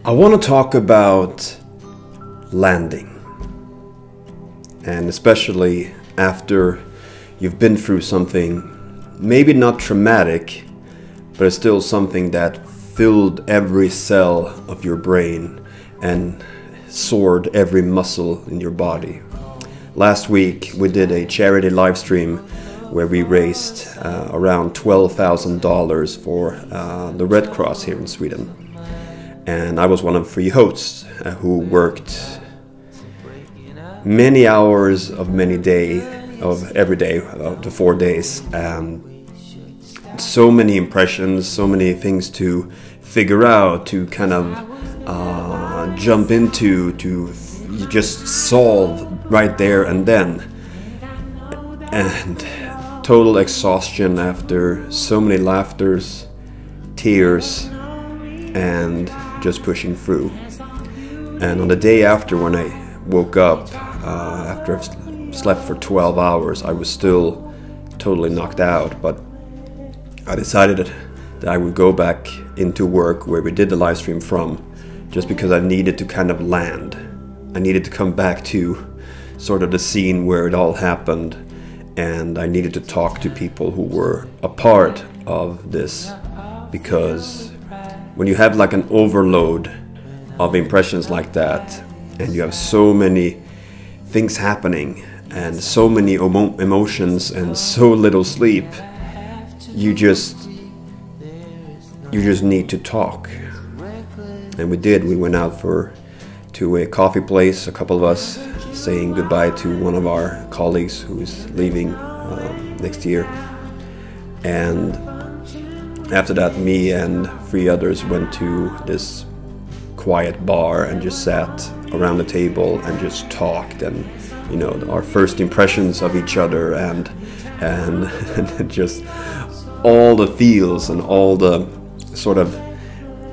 I want to talk about landing, and especially after you've been through something maybe not traumatic, but it's still something that filled every cell of your brain and soared every muscle in your body. Last week we did a charity live stream where we raised around $12,000 for the Red Cross here in Sweden. And I was one of 3 hosts who worked many hours of every day of the 4 days. So many impressions, so many things to figure out, to kind of jump into, to just solve right there and then. And total exhaustion after so many laughters, tears, and just pushing through. And on the day after, when I woke up after I've slept for 12 hours, I was still totally knocked out, but I decided that I would go back into work where we did the live stream from, just because I needed to kind of land. I needed to come back to sort of the scene where it all happened, and I needed to talk to people who were a part of this, because when you have like an overload of impressions like that, and you have so many things happening and so many emotions and so little sleep, you just need to talk. And we did. We went out to a coffee place, a couple of us, saying goodbye to one of our colleagues who is leaving next year. And after that, me and 3 others went to this quiet bar and just sat around the table and just talked, and you know, our first impressions of each other, and just all the feels and all the sort of,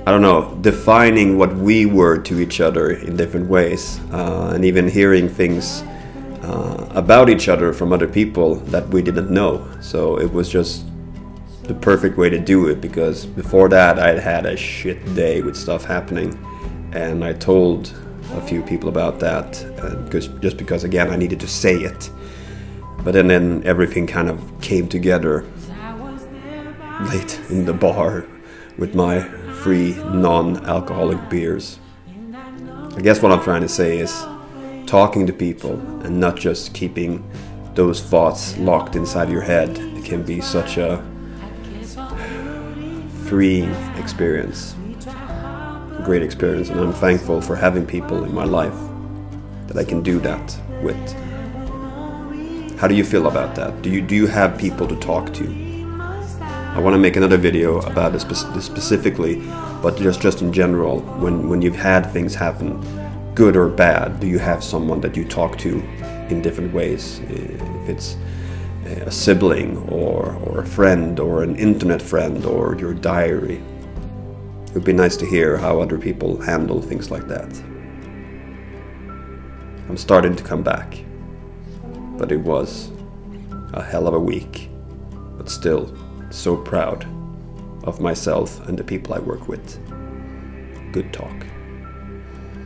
I don't know, defining what we were to each other in different ways, and even hearing things about each other from other people that we didn't know. So it was just the perfect way to do it, because before that I'd had a shit day with stuff happening, and I told a few people about that, just because again I needed to say it. But then everything kind of came together late in the bar with my 3 non-alcoholic beers. I guess what I'm trying to say is talking to people and not just keeping those thoughts locked inside your head. It can be such a freeing experience, a great experience, and I'm thankful for having people in my life that I can do that with. How do you feel about that? Do you have people to talk to? I want to make another video about this specifically, but just in general, when you've had things happen, good or bad, do you have someone that you talk to in different ways? If it's a sibling or a friend or an internet friend or your diary. It would be nice to hear how other people handle things like that. I'm starting to come back, but it was a hell of a week, but still so proud of myself and the people I work with. Good talk.